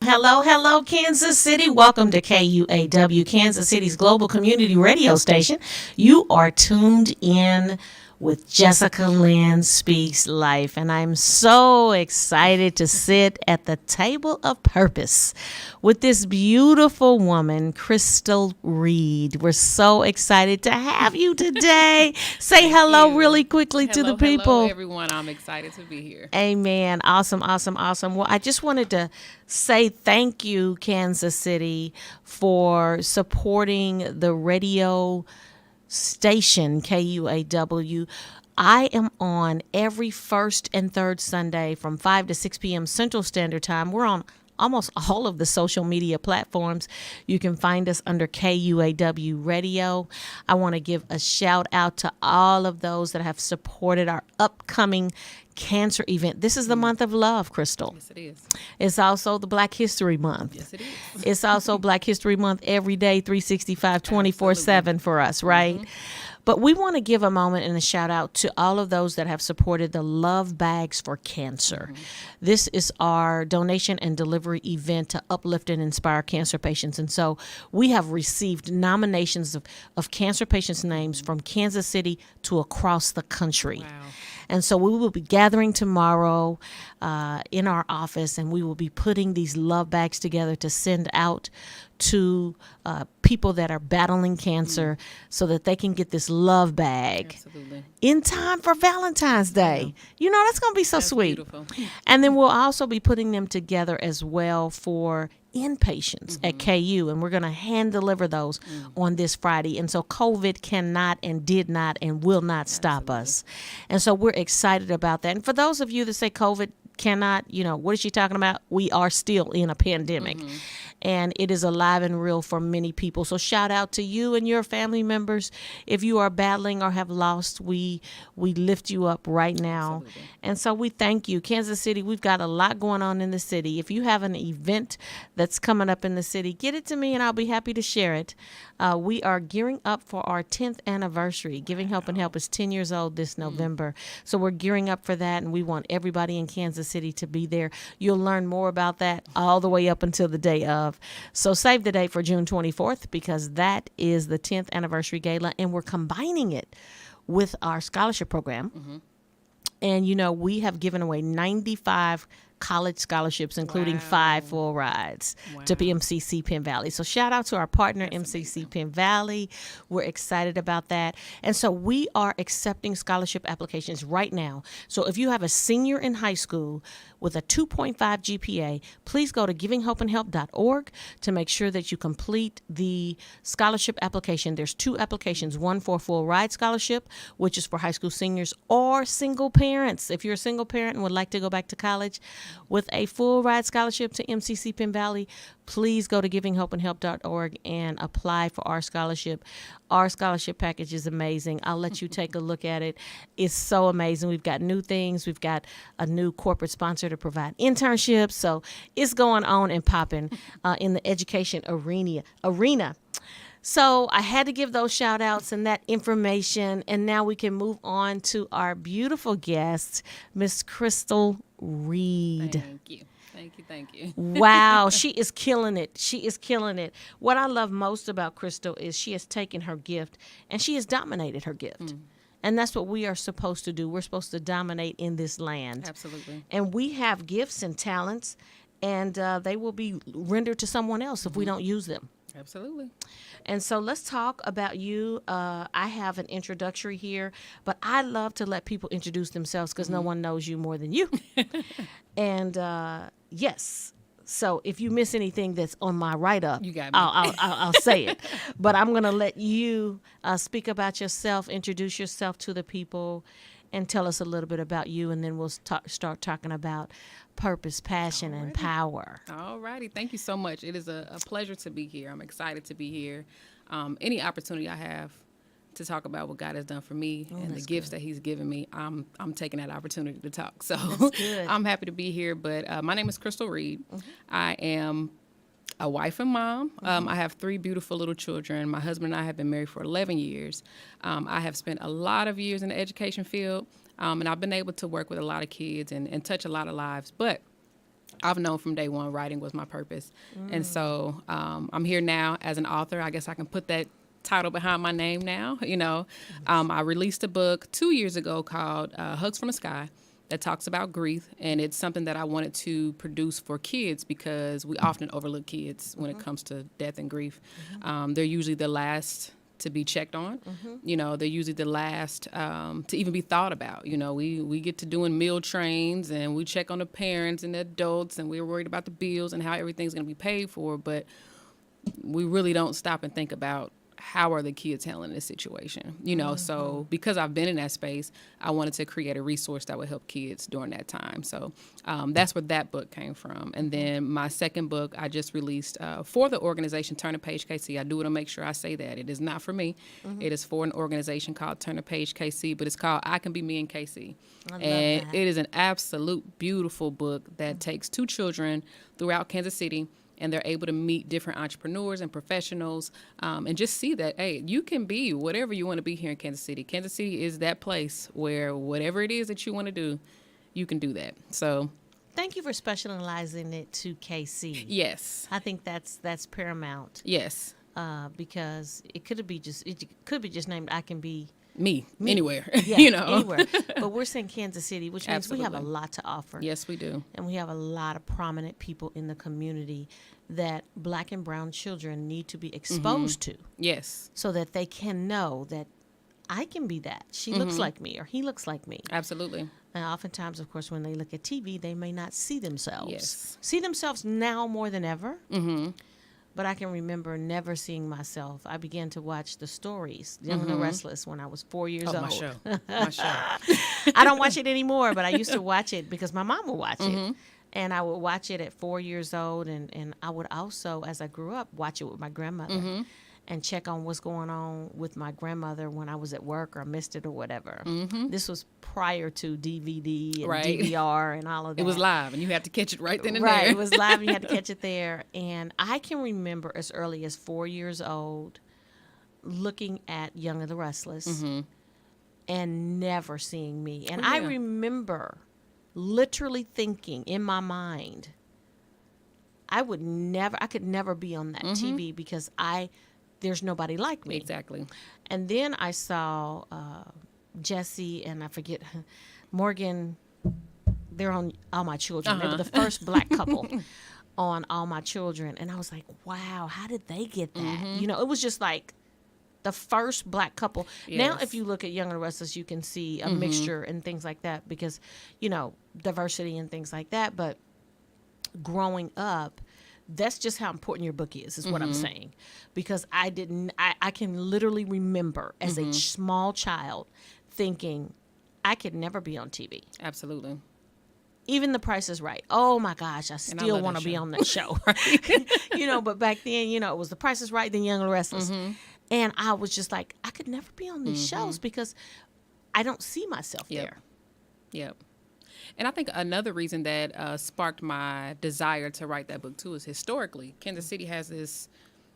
hello, Kansas City. Welcome to KUAW, Kansas City's global community radio station. You are tuned in with Jessica Lynn Speaks Life, and I'm so excited to sit at the table of purpose with this beautiful woman, Crystal Reed. We're so excited to have you today. Say hello really quickly to the people. Hello, everyone. I'm excited to be here. Amen. Awesome. Well, I just wanted to say thank you, Kansas City, for supporting the radio station, KUAW. I am on every first and third Sunday from 5 to 6 p.m. Central Standard Time. We're on almost all of the social media platforms. You can find us under KUAW Radio. I want to give a shout out to all of those that have supported our upcoming cancer event. This is the month of love, Crystal. Yes, it is. It's also the Black History Month. Yes, it is. It's also Black History Month every day, 365, 24/7 for us, right? Mm-hmm. But we want to give a moment and a shout out to all of those that have supported the Love Bags for Cancer. Mm-hmm. This is our donation and delivery event to uplift and inspire cancer patients. And so we have received nominations of cancer patients' names from Kansas City to across the country. Wow. And so we will be gathering tomorrow in our office, and we will be putting these love bags together to send out to people that are battling cancer so that they can get this love bag in time for Valentine's Day. Yeah. You know, that's going to be so sweet. Beautiful. And then we'll also be putting them together as well for inpatients at KU, and we're going to hand deliver those on this Friday. And so COVID cannot and did not and will not stop us. And so we're excited about that. And for those of you that say COVID cannot, what is she talking about? We are still in a pandemic. And it is alive and real for many people. So shout out to you and your family members. If you are battling or have lost, we lift you up right now. Absolutely. And so we thank you. Kansas City, we've got a lot going on in the city. If you have an event that's coming up in the city, get it to me and I'll be happy to share it. We are gearing up for our 10th anniversary. Giving Hope and Help is 10 years old this November. So we're gearing up for that, and we want everybody in Kansas City to be there. You'll learn more about that all the way up until the day of. So save the date for June 24th because that is the 10th anniversary gala, and we're combining it with our scholarship program. And, we have given away 95 college scholarships, including 5 full rides to MCC Penn Valley. So shout out to our partner, MCC Penn Valley. We're excited about that. And so we are accepting scholarship applications right now. So if you have a senior in high school with a 2.5 GPA, please go to givinghopeandhelp.org to make sure that you complete the scholarship application. There's 2 applications, one for a full ride scholarship, which is for high school seniors or single parents. If you're a single parent and would like to go back to college with a full ride scholarship to MCC Penn Valley, please go to givinghopeandhelp.org and apply for our scholarship. Our scholarship package is amazing. I'll let you take a look at it. It's so amazing. We've got new things. We've got a new corporate sponsor to provide internships. So it's going on and popping in the education arena. So I had to give those shout outs and that information. And now we can move on to our beautiful guest, Miss Crystal Reed. Thank you. Wow, she is killing it. What I love most about Crystal is she has taken her gift and she has dominated her gift. And that's what we are supposed to do. We're supposed to dominate in this land. Absolutely. And we have gifts and talents, and they will be rendered to someone else if we don't use them. Absolutely. And so let's talk about you. I have an introductory here, but I love to let people introduce themselves because no one knows you more than you. And yes, so if you miss anything that's on my write-up, you got me. I'll say it. But I'm going to let you speak about yourself, introduce yourself to the people, and tell us a little bit about you, and then we'll start talking about purpose, passion, and power. All righty. Thank you so much. It is a pleasure to be here. I'm excited to be here. Any opportunity I have to talk about what God has done for me and the gifts that He's given me, I'm taking that opportunity to talk. So I'm happy to be here. But my name is Crystal Reed. I am a wife and mom. I have 3 beautiful little children. My husband and I have been married for 11 years. I have spent a lot of years in the education field, and I've been able to work with a lot of kids and touch a lot of lives. But I've known from day one writing was my purpose. And so I'm here now as an author. I guess I can put that title behind my name now. I released a book 2 years ago called Hugs from the Sky that talks about grief. And it's something that I wanted to produce for kids because we often overlook kids when it comes to death and grief. They're usually the last to be checked on. They're usually the last to even be thought about. We get to doing meal trains and we check on the parents and the adults and we're worried about the bills and how everything's going to be paid for, but we really don't stop and think about how are the kids handling this situation. So because I've been in that space, I wanted to create a resource that would help kids during that time. So that's where that book came from. And then my second book I just released for the organization Turn a Page KC. I do want to make sure I say that it is not for me. It is for an organization called Turn a Page KC, but it's called I Can Be Me in KC. And it is an absolute beautiful book that takes 2 children throughout Kansas City, and they're able to meet different entrepreneurs and professionals and just see that, hey, you can be whatever you want to be here in Kansas City. Kansas City is that place where whatever it is that you want to do, you can do that. So thank you for specializing it to KC. Yes. I think that's paramount. Yes. Because it could be just named I Can Be Me. Anywhere. Yeah, anywhere. But we're saying Kansas City, which means we have a lot to offer. Yes, we do. And we have a lot of prominent people in the community that Black and brown children need to be exposed to. Yes. So that they can know that I can be that. She looks like me or he looks like me. Absolutely. And oftentimes, of course, when they look at TV, they may not see themselves. Yes. See themselves now more than ever. But I can remember never seeing myself. I began to watch the stories, Young and the Restless, when I was 4 years old. My show. My show. I don't watch it anymore, but I used to watch it because my mom would watch it. And I would watch it at 4 years old. And I would also, as I grew up, watch it with my grandmother and check on what's going on with my grandmother when I was at work or missed it or whatever. This was prior to DVD and DVR and all of that. It was live, and you had to catch it right then and Right, there. it was live, and you had to catch it there. And I can remember as early as 4 years old looking at Young and the Restless and never seeing me. And I remember literally thinking in my mind, I could never be on that TV because there's nobody like me. Exactly. And then I saw Jesse and I forget Morgan. They're on All My Children. They were the first Black couple on All My Children, and I was like, wow, how did they get that? It was just like the first Black couple. Now, if you look at Young and Restless, you can see a mixture and things like that because diversity and things like that. But growing up, that's just how important your book is what I'm saying. Because I can literally remember as a small child thinking I could never be on TV. Absolutely. Even The Price is Right. Oh my gosh, I still want to be on that show. But back then, it was The Price is Right, then Young and Restless. And I was just like, I could never be on these shows because I don't see myself there. Yep. And I think another reason that sparked my desire to write that book, too, is historically, Kansas City has this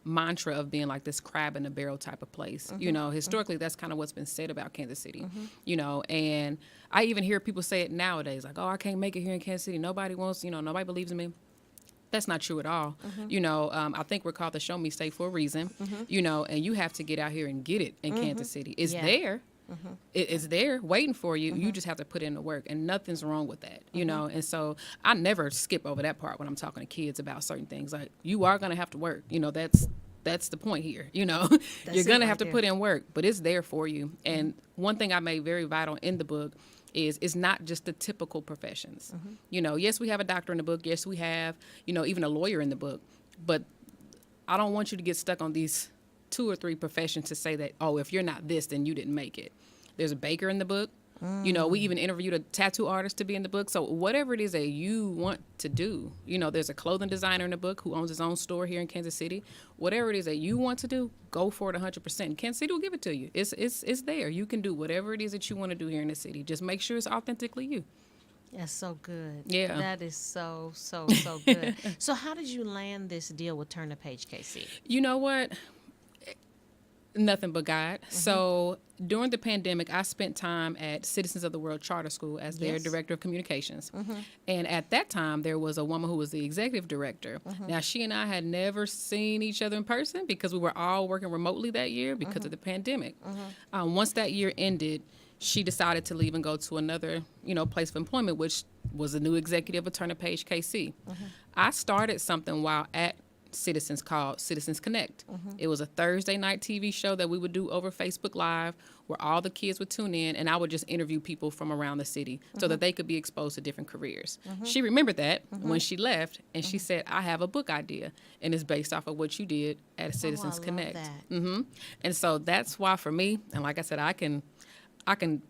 mantra of being like this crab in a barrel type of place. Historically, that's kind of what's been said about Kansas City, and I even hear people say it nowadays, like, oh, I can't make it here in Kansas City. Nobody wants, nobody believes in me. That's not true at all. I think we're called the Show Me State for a reason, and you have to get out here and get it in Kansas City. It's there. It's there waiting for you. You just have to put in the work, and nothing's wrong with that, And so I never skip over that part when I'm talking to kids about certain things. Like, you are going to have to work. That's the point here. You're going to have to put in work, but it's there for you. And one thing I made very vital in the book is it's not just the typical professions. Yes, we have a doctor in the book. Yes, we have, even a lawyer in the book. But I don't want you to get stuck on these 2 or 3 professions to say that, oh, if you're not this, then you didn't make it. There's a baker in the book. We even interviewed a tattoo artist to be in the book. So whatever it is that you want to do, there's a clothing designer in the book who owns his own store here in Kansas City. Whatever it is that you want to do, go for it 100%. Kansas City will give it to you. It's there. You can do whatever it is that you want to do here in the city. Just make sure it's authentically you. That's so good. Yeah. That is so good. So how did you land this deal with Turn the Page KC? You know what? Nothing but God. So during the pandemic, I spent time at Citizens of the World Charter School as their Yes. director of communications. And at that time, there was a woman who was the executive director. Now, she and I had never seen each other in person because we were all working remotely that year because of the pandemic. Once that year ended, she decided to leave and go to another, place of employment, which was a new executive at Turner Page KC. I started something while at Citizens called Citizens Connect. It was a Thursday night TV show that we would do over Facebook Live where all the kids would tune in and I would just interview people from around the city so that they could be exposed to different careers. She remembered that when she left and she said, I have a book idea and it's based off of what you did at Citizens Connect. And so that's why for me, and like I said, I can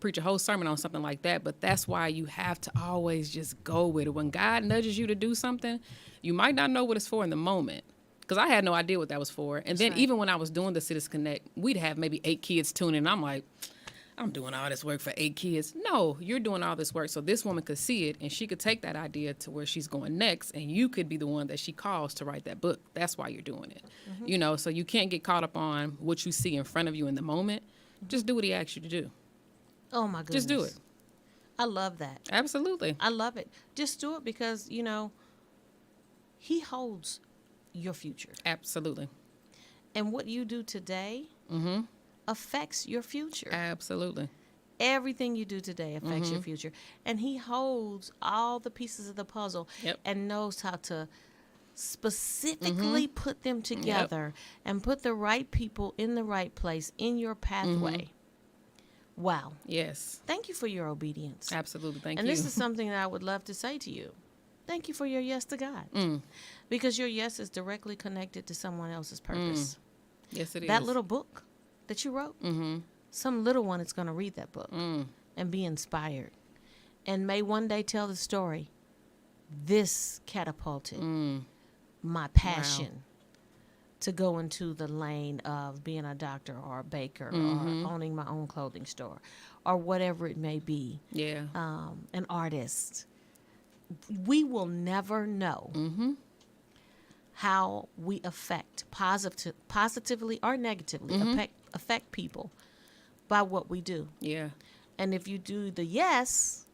preach a whole sermon on something like that, but that's why you have to always just go with it. When God nudges you to do something, you might not know what it's for in the moment. Because I had no idea what that was for. And then even when I was doing the Citizens Connect, we'd have maybe 8 kids tune in. I'm like, I'm doing all this work for 8 kids. No, you're doing all this work so this woman could see it and she could take that idea to where she's going next and you could be the one that she calls to write that book. That's why you're doing it. So you can't get caught up on what you see in front of you in the moment. Just do what he asks you to do. Oh, my goodness. Just do it. I love that. Absolutely. I love it. Just do it because, he holds your future. Absolutely. And what you do today affects your future. Absolutely. Everything you do today affects your future. And he holds all the pieces of the puzzle and knows how to specifically put them together and put the right people in the right place in your pathway. Wow. Yes. Thank you for your obedience. Absolutely. Thank you. And this is something that I would love to say to you. Thank you for your yes to God. Because your yes is directly connected to someone else's purpose. Yes, it is. That little book that you wrote, some little one is going to read that book and be inspired. And may one day tell the story, this catapulted my passion to go into the lane of being a doctor or a baker or owning my own clothing store or whatever it may be. Yeah. An artist. We will never know how we affect positively or negatively affect people by what we do. Yeah. And if you do the yes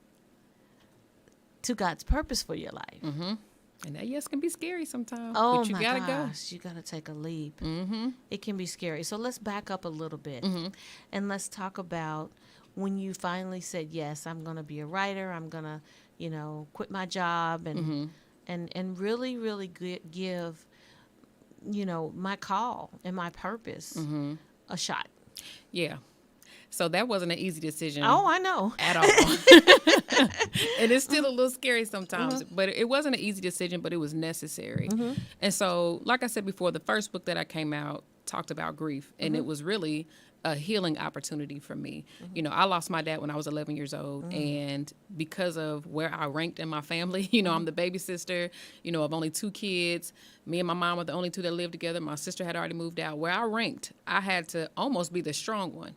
to God's purpose for your life. And that yes can be scary sometimes. Oh, but you my gotta gosh, you got to take a leap. It can be scary. So let's back up a little bit and let's talk about when you finally said, yes, I'm going to be a writer. I'm going to, quit my job and really, really give, my call and my purpose a shot. Yeah. So that wasn't an easy decision. Oh, I know. At all. And it's still a little scary sometimes, but it wasn't an easy decision, but it was necessary. And so, like I said before, the first book that I came out talked about grief, and it was really a healing opportunity for me. I lost my dad when I was 11 years old, and because of where I ranked in my family, I'm the baby sister, of only 2 kids. Me and my mom were the only 2 that lived together. My sister had already moved out. Where I ranked, I had to almost be the strong one.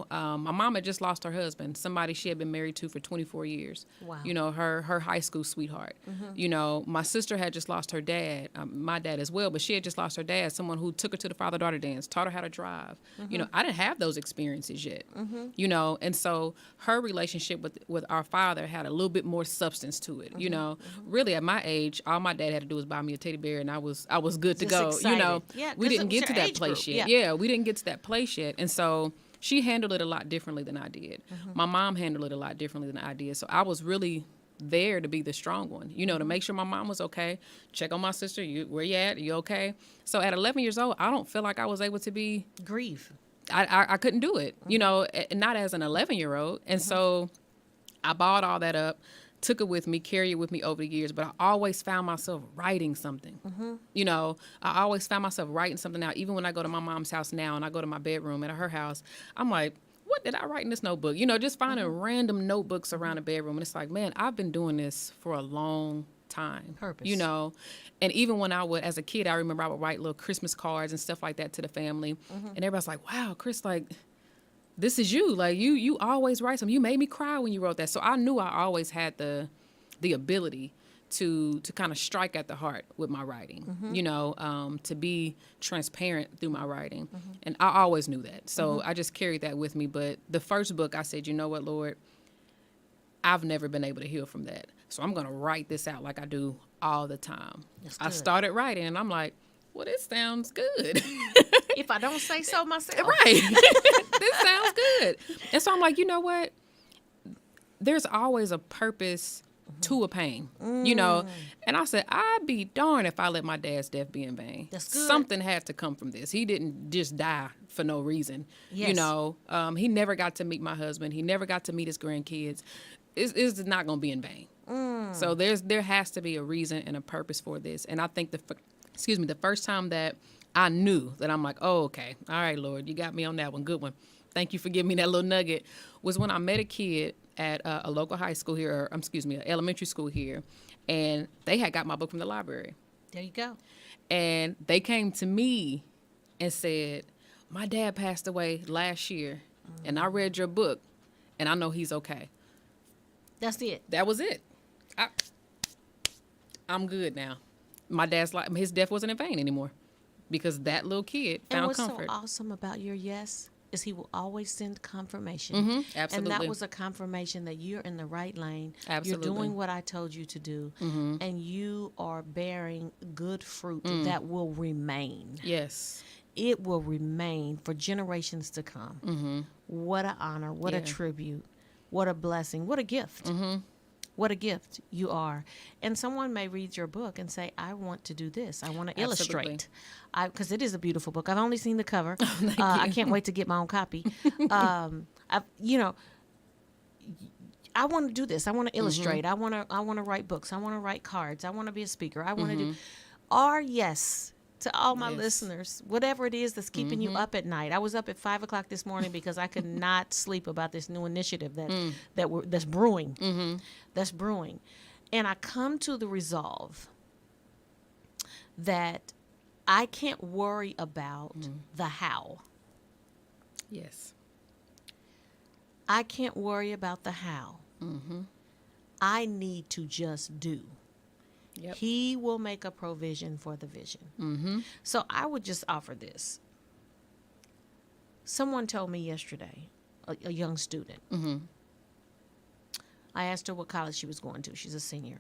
My mom had just lost her husband, somebody she had been married to for 24 years. Wow. Her high school sweetheart. My sister had just lost her dad, my dad as well, but she had just lost her dad, someone who took her to the father-daughter dance, taught her how to drive. I didn't have those experiences yet, and so her relationship with our father had a little bit more substance to it. Really at my age, all my dad had to do was buy me a teddy bear and I was good to Just go. excited. Yeah, we 'cause didn't it get was to your that age place group. yet. Yeah, we didn't get to that place yet. And so she handled it a lot differently than I did. My mom handled it a lot differently than I did. So I was really there to be the strong one, to make sure my mom was okay, check on my sister, where you at, are you okay? So at 11 years old, I don't feel like I was able to be Grief. I couldn't do it, not as an 11-year-old. And so I balled all that up, took it with me, carried it with me over the years, but I always found myself writing something. I always found myself writing something out. Even when I go to my mom's house now and I go to my bedroom at her house, I'm like, what did I write in this notebook? Just finding random notebooks around the bedroom. And it's like, man, I've been doing this for a long time. Purpose. And even when I would, as a kid, I remember I would write little Christmas cards and stuff like that to the family. And everybody's like, wow, Chris, like, this is you. Like, you always write something. You made me cry when you wrote that. So I knew I always had the ability to kind of strike at the heart with my writing, you know, to be transparent through my writing. And I always knew that. So I just carried that with me. But the first book, I said, you know what, Lord, I've never been able to heal from that. So I'm going to write this out like I do all the time. I started writing and I'm like, well, this sounds good. If I don't say so myself. Right. This sounds good. And so I'm like, you know what? There's always a purpose to a pain, you know? And I said, I'd be darned if I let my dad's death be in vain. That's good. Something had to come from this. He didn't just die for no reason. Yes. You know, he never got to meet my husband. He never got to meet his grandkids. It's not going to be in vain. So there has to be a reason and a purpose for this. And I think the first time that I knew that I'm like, oh, okay. All right, Lord, you got me on that one. Good one. Thank you for giving me that little nugget. Was when I met a kid at a local high school here, or an elementary school here, and they had got my book from the library. There you go. And they came to me and said, my dad passed away last year, and I read your book, and I know he's okay. That's it. That was it. I'm good now. My dad's like, his death wasn't in vain anymore because that little kid found comfort. And what's so awesome about your yes is he will always send confirmation. Absolutely. And that was a confirmation that you're in the right lane. Absolutely. You're doing what I told you to do. And you are bearing good fruit that will remain. Yes. It will remain for generations to come. What an honor. What a tribute. What a blessing. What a gift. What a gift you are. And someone may read your book and say, I want to do this. I want to illustrate. Because it is a beautiful book. I've only seen the cover. I can't wait to get my own copy. I want to do this. I want to illustrate. I want to write books. I want to write cards. I want to be a speaker. I want to do. Our yes to all my listeners, whatever it is that's keeping you up at night. I was up at 5 o'clock this morning because I could not sleep about this new initiative that's brewing. That's brewing. And I come to the resolve that I can't worry about the how. Yes. I can't worry about the how. I need to just do. Yep. He will make a provision for the vision. So I would just offer this. Someone told me yesterday, a young student. I asked her what college she was going to. She's a senior.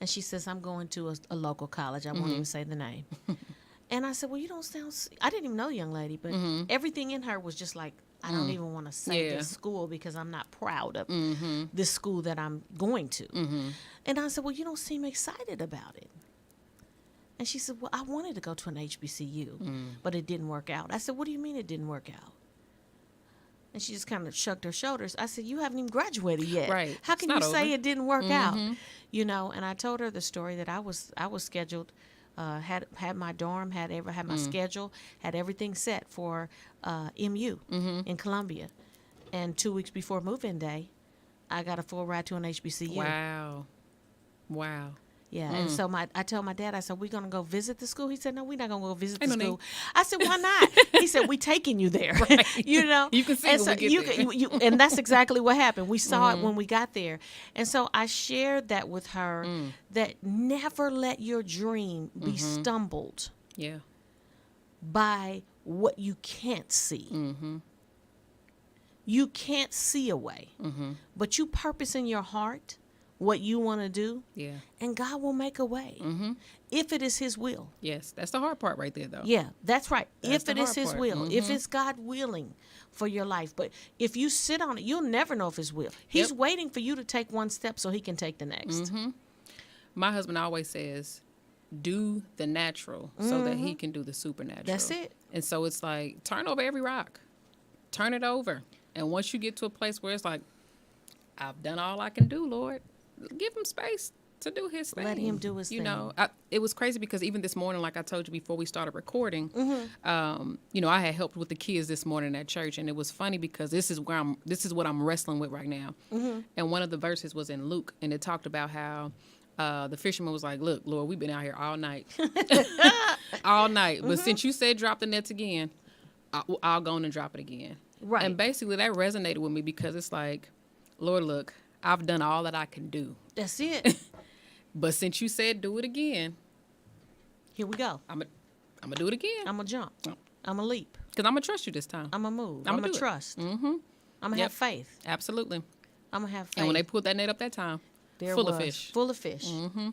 And she says, I'm going to a local college. I won't even say the name. And I said, well, you don't sound... I didn't even know the young lady, but everything in her was just like, I don't even want to say this school because I'm not proud of this school that I'm going to. And I said, well, you don't seem excited about it. And she said, well, I wanted to go to an HBCU, but it didn't work out. I said, what do you mean it didn't work out? And she just kind of shrugged her shoulders. I said, you haven't even graduated yet. Right. How can you say it didn't work out? You know, and I told her the story that I was scheduled, had my dorm, had my schedule, had everything set for MU in Columbia. And 2 weeks before move-in day, I got a full ride to an HBCU. Wow. Yeah, and so I told my dad, I said, we going to go visit the school? He said, no, we're not going to go visit the school. I said, why not? He said, we taking you there. You know? You can see and when so we get there. and that's exactly what happened. We saw it when we got there. And so I shared that with her, that never let your dream be stumbled by what you can't see. You can't see a way, but you purpose in your heart what you want to do, and God will make a way if it is His will. Yes, that's the hard part right there, though. Yeah, that's right. That's if it is His will, if it's God willing for your life. But if you sit on it, you'll never know if His will. He's waiting for you to take one step so He can take the next. My husband always says, do the natural so that He can do the supernatural. That's it. And so it's like, turn over every rock. Turn it over. And once you get to a place where it's like, I've done all I can do, Lord, give Him space to do His thing. Let Him do His thing. You know, it was crazy because even this morning, like I told you before we started recording, you know, I had helped with the kids this morning at church, and it was funny because this is what I'm wrestling with right now. And one of the verses was in Luke, and it talked about how the fisherman was like, look, Lord, we've been out here all night, all night. But since you said drop the nets again, I'll go on and drop it again. Right. And basically that resonated with me because it's like, Lord, look, I've done all that I can do. That's it. But since you said do it again, Here we go. I'm gonna do it again. I'm gonna jump. Oh. I'm gonna leap. Because I'm gonna trust you this time. I'm gonna move. I'ma I'm gonna do it. trust. Mm-hmm. I'm gonna Yep. have faith. Absolutely. I'm gonna have faith. And when they pulled that net up that time, There full was, of fish. Full of fish. Mm-hmm.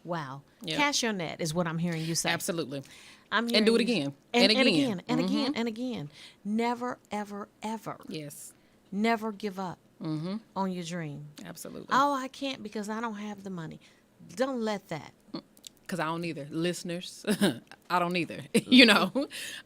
Wow. Yep. Cast your net is what I'm hearing you say. Absolutely. I'm And hearing do it you- again. And, And and again. again. And Mhm. again. And again. Never, ever, ever, Yes. never give up Mm-hmm. on your dream. Absolutely. Oh, I can't because I don't have the money. Don't let that. Because I don't either. Listeners, I don't either, you know.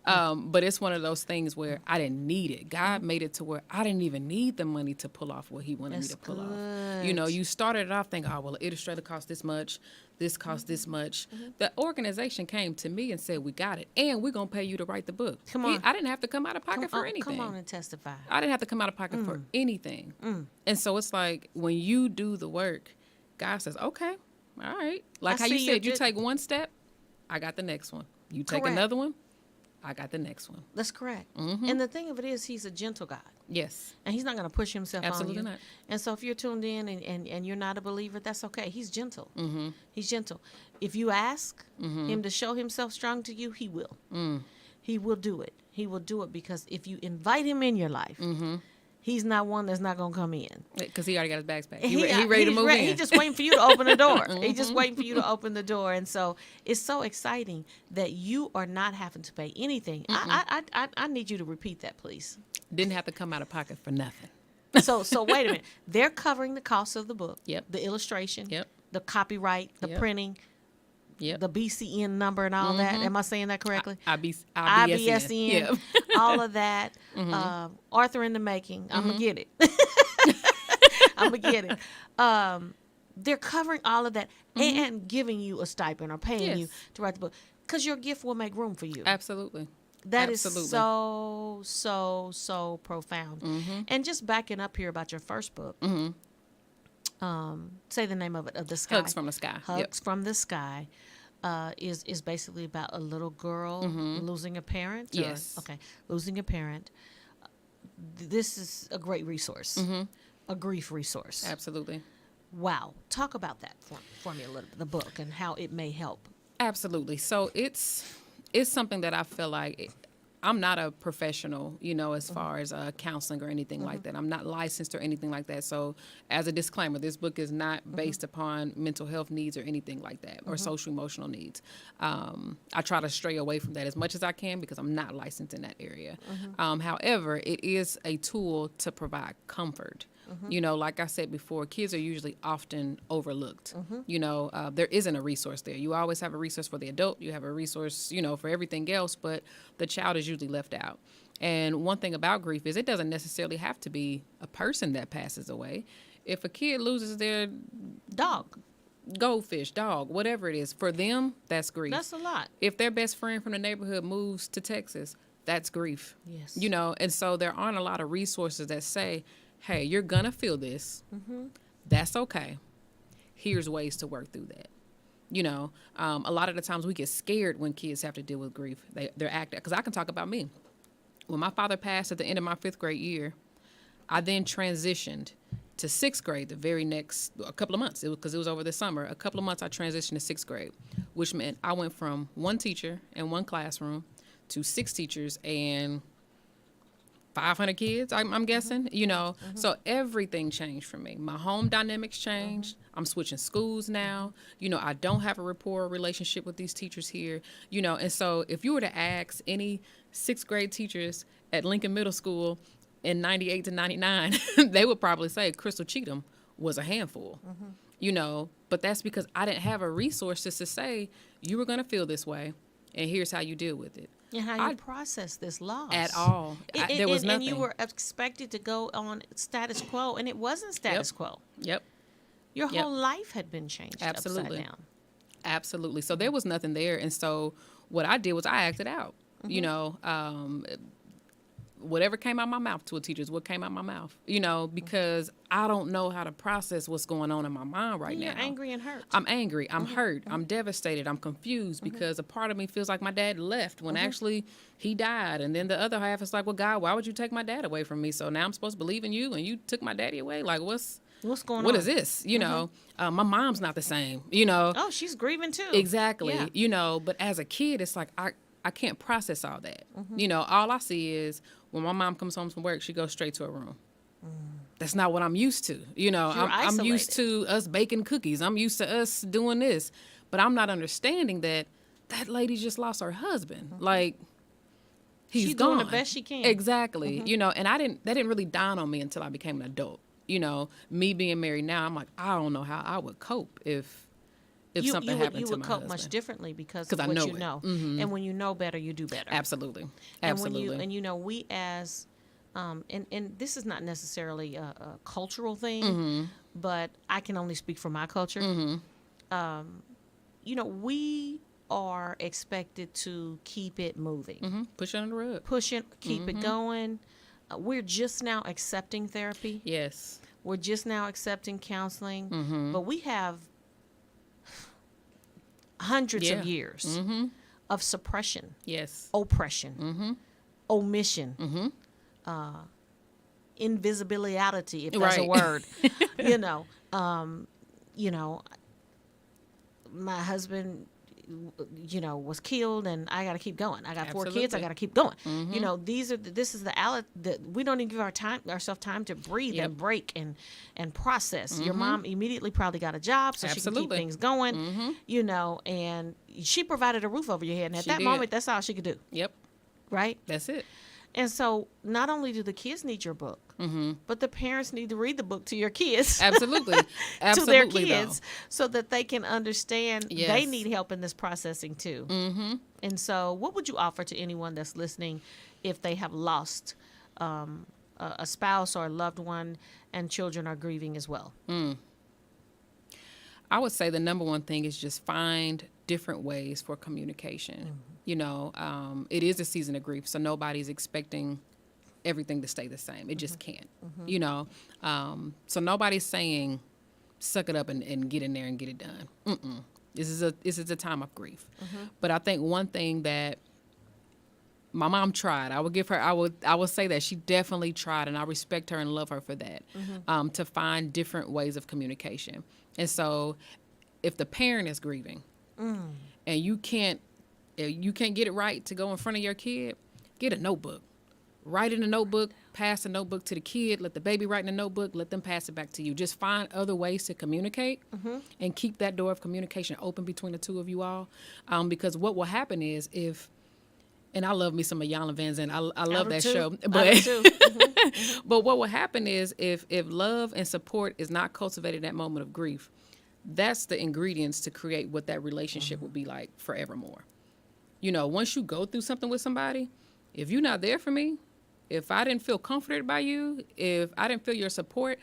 But it's one of those things where I didn't need it. God made it to where I didn't even need the money to pull off what he wanted me That's to pull good. off. You know, you started it off thinking, oh, well, the illustrator costs this much. This costs this much. The organization came to me and said, we got it. And we're going to pay you to write the book. Come on. I didn't have to come out of pocket Come for on, anything. come on and testify. I didn't have to come out of pocket for anything. And so it's like when you do the work, God says, okay, all right. Like I how you see you said, you did- take one step, I got the next one. You take Correct. another one, I got the next one. That's correct. Mm-hmm. And the thing of it is, he's a gentle God. Yes. And he's not going to push himself Absolutely on you. not. And so if you're tuned in and you're not a believer, that's okay. He's gentle. Mm-hmm. He's gentle. If you ask him to show himself strong to you, he will. Mm. He will do it. He will do it because if you invite him in your life, he's not one that's not going to come in. Because he already got his bags packed. And He ready to he's move in. He's just waiting for you to open the door. He's just waiting for you to open the door. And so it's so exciting that you are not having to pay anything. I need you to repeat that, please. Didn't have to come out of pocket for nothing. So wait a minute. They're covering the cost of the book. Yep. The illustration. Yep. The copyright. The Yep. printing. Yep. The BCN number and all that. Am I saying that correctly? IBSN. IBSN. Yep. All of that. Arthur in the making. I'm gonna get it. I'm gonna get it. They're covering all of that and giving you a stipend or paying you Yes. to write the book because your gift will make room for you. Absolutely. That is Absolutely. so profound. And just backing up here about your first book. Say the name of it, of the sky. Hugs from the Sky. Hugs Yep. from the Sky. Is basically about a little girl losing a parent. Yes. Okay, losing a parent. This is a great resource, a grief resource. Absolutely. Wow, talk about that for me a little bit, the book and how it may help. Absolutely. So it's something that I feel like I'm not a professional, you know, as far as counseling or anything like that. I'm not licensed or anything like that. So as a disclaimer, this book is not based upon mental health needs or anything like that or social emotional needs. I try to stray away from that as much as I can because I'm not licensed in that area. However, it is a tool to provide comfort. You know, like I said before, kids are usually often overlooked. You know, there isn't a resource there. You always have a resource for the adult. You have a resource, you know, for everything else, but the child is usually left out. And one thing about grief is it doesn't necessarily have to be a person that passes away. If a kid loses their Dog, goldfish, dog, whatever it is, for them, that's grief. that's a lot. If their best friend from the neighborhood moves to Texas, that's grief. Yes. You know, and so there aren't a lot of resources that say, hey, you're going to feel this. That's okay. Here's ways to work through that. You know, a lot of the times we get scared when kids have to deal with grief. They're acting, because I can talk about me. When my father passed at the end of my 5th grade year, I then transitioned to 6th grade the very next, a couple of months, because it was over the summer. A couple of months I transitioned to 6th grade, which meant I went from one teacher in one classroom to 6 teachers and 500 kids, I'm guessing, you know. So everything changed for me. My home dynamics changed. I'm switching schools now. You know, I don't have a rapport relationship with these teachers here, you know. And so if you were to ask any 6th grade teachers at Lincoln Middle School in 98 to 99, they would probably say Crystal Cheatham was a handful, you know. But that's because I didn't have a resources to say, you were going to feel this way, and here's how you deal with it. And how you process this loss. At all. There was nothing. And you were expected to go on status quo, and it wasn't status quo. Yep. Your whole life had been changed Absolutely. upside down. Absolutely. So there was nothing there. And so what I did was I acted out. You know, whatever came out my mouth to a teacher is what came out my mouth, you know, because I don't know how to process what's going on in my mind right now. You're angry and hurt. I'm angry. I'm hurt. I'm devastated. I'm confused because a part of me feels like my dad left when actually he died. And then the other half is like, well, God, why would you take my dad away from me? So now I'm supposed to believe in you and you took my daddy away? Like, what's What's going what on? is this? You know, my mom's not the same, you know. Oh, she's grieving too. Exactly. Yeah. You know, but as a kid, it's like I can't process all that. You know, all I see is when my mom comes home from work, she goes straight to her room. That's not what I'm used to. You know, You're I'm used isolated. to us baking cookies. I'm used to us doing this. But I'm not understanding that lady just lost her husband. Like, he's She's gone. doing the best she can. Exactly. You know, and that didn't really dawn on me until I became an adult. You know, me being married now, I'm like, I don't know how I would cope if something happened you to would my cope husband. much differently because 'Cause of I what know you it. know. And when you know better, you do better. Absolutely. And when Absolutely. you know, we as and this is not necessarily a cultural thing, but I can only speak for my culture. You know, we are expected to keep it moving, Push it under the rug. push it, keep it going. We're just now accepting therapy. Yes. We're just now accepting counseling, but we have hundreds Yeah. of years of suppression, Yes. oppression, omission, invisibility, if that's a Right. word. you know, you know, my husband, you know, was killed, and I got to keep going. I got 4 kids. I Absolutely. got to keep going. You know, this is the we don't even give ourselves time to breathe Yep. and break and process. Your mom immediately probably got a job so she can keep Absolutely. things going. You know, and she provided a roof over your head, and at She that did. moment, that's all she could do, Yep. right? That's it. And so, not only do the kids need your book, but the parents need to read the book to your kids. Absolutely. To their Absolutely, kids, so that they can understand they Yes. need help in this processing too. And so, what would you offer to anyone that's listening if they have lost a spouse or a loved one, and children are grieving as well? I would say the number one thing is just find different ways for communication. You know, it is a season of grief, so nobody's expecting everything to stay the same. It just can't. You know, so nobody's saying suck it up and get in there and get it done. This is a time of grief. But I think one thing that my mom tried, I would say that she definitely tried, and I respect her and love her for that. To find different ways of communication. And so, if the parent is grieving, and you can't get it right to go in front of your kid, get a notebook. Write in a notebook, pass the notebook to the kid, let the baby write in the notebook, let them pass it back to you. Just find other ways to communicate and keep that door of communication open between the two of you all. Because what will happen is and I love me some Iyanla Vanzant. I love that show. But what will happen is if love and support is not cultivated in that moment of grief, that's the ingredients to create what that relationship will be like forevermore. You know, once you go through something with somebody, if you're not there for me, if I didn't feel comforted by you, if I didn't feel your support,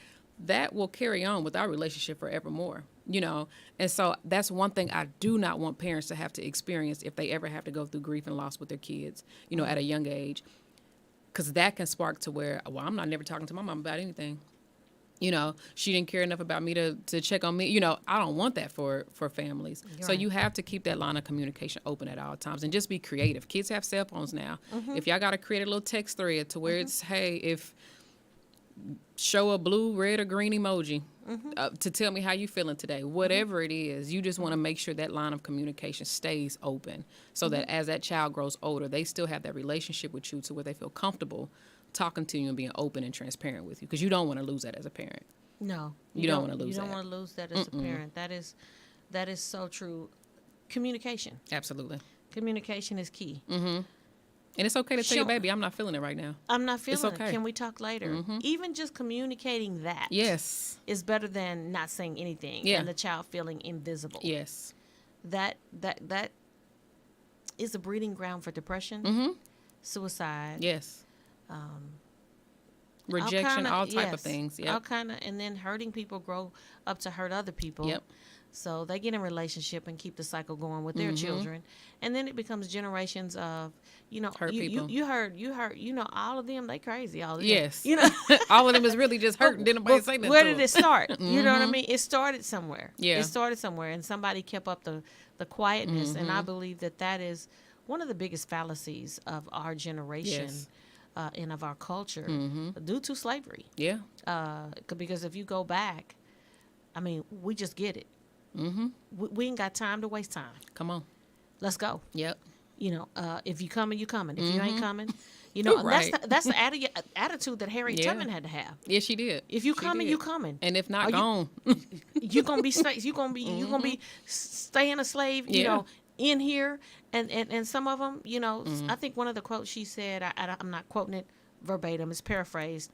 that will carry on with our relationship forevermore. You know, and so that's one thing I do not want parents to have to experience if they ever have to go through grief and loss with their kids, you know, at a young age. Because that can spark to where, well, I'm not never talking to my mom about anything. You know, she didn't care enough about me to check on me. You know, I don't want that for families. You're so right. you have to keep that line of communication open at all times and just be creative. Kids have cell phones now. If y'all got to create a little text thread to where it's, hey, if show a blue, red, or green emoji to tell me how you feeling today. Whatever it is, you just want to make sure that line of communication stays open so that as that child grows older, they still have that relationship with you to where they feel comfortable talking to you and being open and transparent with you, because you don't want to lose that as a parent. No, You don't wanna lose You don't that. want to lose that as a parent. That is so true. Communication. Absolutely. Communication is key. And it's okay to tell your Sure. baby, I'm not feeling it right now. I'm not feeling okay. it. Can we talk later? Even just communicating that Yes. is better than not saying anything Yeah. and the child feeling invisible. Yes. That is a breeding ground for depression, suicide, Yes. Rejection, all type of yes, things. all Yep. kind of, and then hurting people grow up to hurt other people. Yep. So they get in relationship and keep the cycle going with their children, and then it becomes generations of, you know, Hurt people. you heard, you know, all of them, they crazy, all of them. Yes. You know, All of them is really just hurting. Didn't nobody say nothing where to did them. it start? You know what I mean? It started somewhere. Yeah. It started somewhere, and somebody kept up the quietness, and I believe that is one of the biggest fallacies of our generation. Yes. and of our culture due to slavery. Yeah. Because if you go back, I mean, we just get it. We ain't got time to waste time. Come on. Let's go. Yep. If you coming, you coming. If you ain't coming, and Right. that's the attitude that Harriet Yeah. Tubman had to have. Yeah, she did. If you She coming, did. you coming. And if not, Are gone. you gonna be you gonna be staying a slave. Yeah. In here, and some of them, I think one of the quotes she said, I'm not quoting it verbatim, it's paraphrased.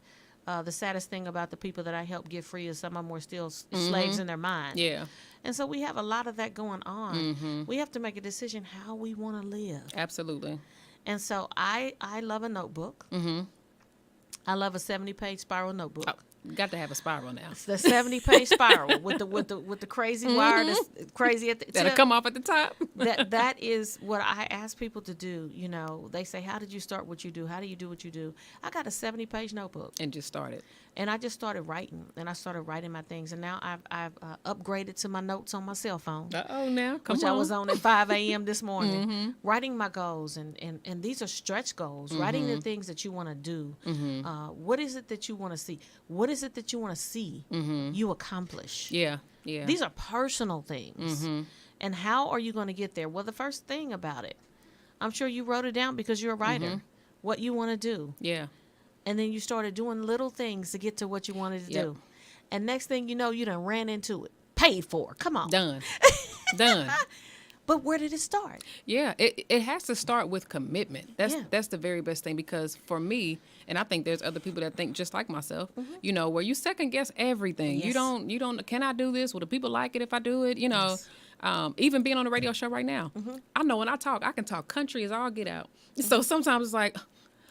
The saddest thing about the people that I helped get free is some of them were still slaves in their mind. Yeah. And so we have a lot of that going on. We have to make a decision how we want to live. Absolutely. And so I love a notebook. I love a 70-page spiral notebook. Oh, got to have a spiral now. It's the 70-page spiral with the crazy wire that's crazy at the That'll tip. come off at the top. That is what I ask people to do. They say, how did you start what you do? How do you do what you do? I got a 70-page notebook. And just started. And I just started writing, and I started writing my things. And now I've upgraded to my notes on my cell phone, Uh-oh, now. Come which on. I was on at 5 a.m. this morning, writing my goals. And these are stretch goals, writing the things that you want to do. What is it that you want to see? What is it that you want to see you accomplish? Yeah. Yeah. These are personal things. And how are you going to get there? Well, the first thing about it, I'm sure you wrote it down because you're a writer, what you want to do. Yeah. And then you started doing little things to get to what you wanted to do. And next thing you know, you done ran into it. Paid for. Come on. Done. Done. But where did it start? Yeah, it has to start with commitment. Yeah. That's the very best thing, because for me, and I think there's other people that think just like myself, where you second guess everything. Yes. You don't, can I do this? Will the people like it if I do it? Even being on a radio show right now, I know when I can talk country as all get out. So sometimes it's like,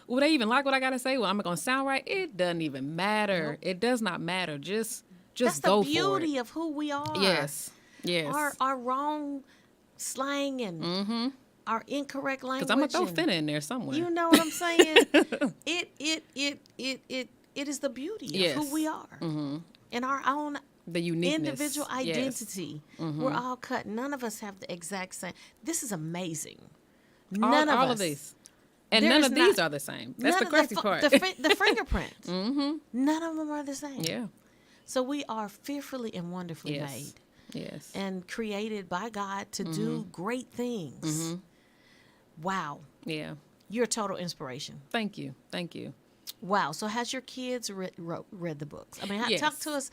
will they even like what I got to say? Well, am I going to sound right? It doesn't even matter. Nope. It does not matter. Just That's go the for it. beauty of who we are. Yes. Yes. Our wrong slang and our incorrect language. Because I'm going to throw finna in there somewhere. You know what I'm saying? It is the beauty of who we are. And our own the uniqueness. individual identity. We're all cut. None of us have the exact same. This is amazing. None of all us. of these. And There none is of these not- are the same. That's none the of crazy part. The fingerprints. None of them are the same. Yeah. So we are fearfully and wonderfully Yes. made Yes. and created by God to do great things. Wow. Yeah. You're a total inspiration. Thank you. Thank you. Wow. So has your kids read the books? I mean, Yes. talk to us.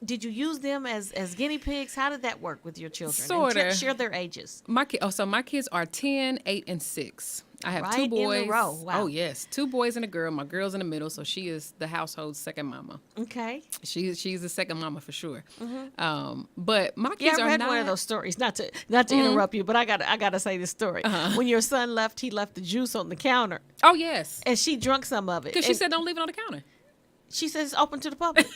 Did you use them as guinea pigs? How did that work with your children? Sorta. And share their ages. My kids are 10, 8, and 6. I have Right two in a boys. row. Wow. Oh yes, 2 boys and a girl. My girl's in the middle, so she is the household's second mama. Okay. She's the second mama for sure. But my Yeah, kids I are read not. one of those stories. Not to interrupt you, but I gotta say this story. When your son left, he left the juice on the counter, Oh yes, and she drunk some of it. because she And said don't leave it on the counter. she says it's open to the public.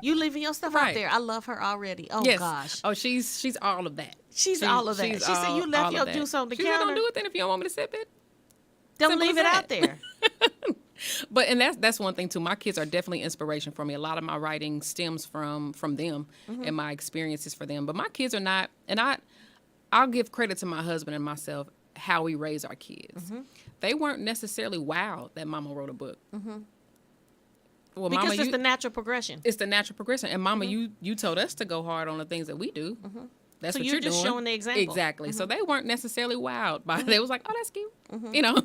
You leaving your stuff out Right. there. I love her already. Oh Yes. gosh, Oh, she's all of that. she's all of that. she's She said you all left your of that. juice on the She said counter. don't do it then if you don't want me to sip it. Don't Simple leave as it out that. there. But and that's one thing too. My kids are definitely inspiration for me. A lot of my writing stems from them and my experiences for them. But my kids are not, and I'll give credit to my husband and myself how we raise our kids. They weren't necessarily wowed that Mama wrote a book. Well, Because Mama, it's the natural progression. it's the natural progression. And Mama, you told us to go hard on the things that we do. That's So what you're you're just doing. showing the example. Exactly. So they weren't necessarily wowed by it. They was like, oh, that's cute. You know.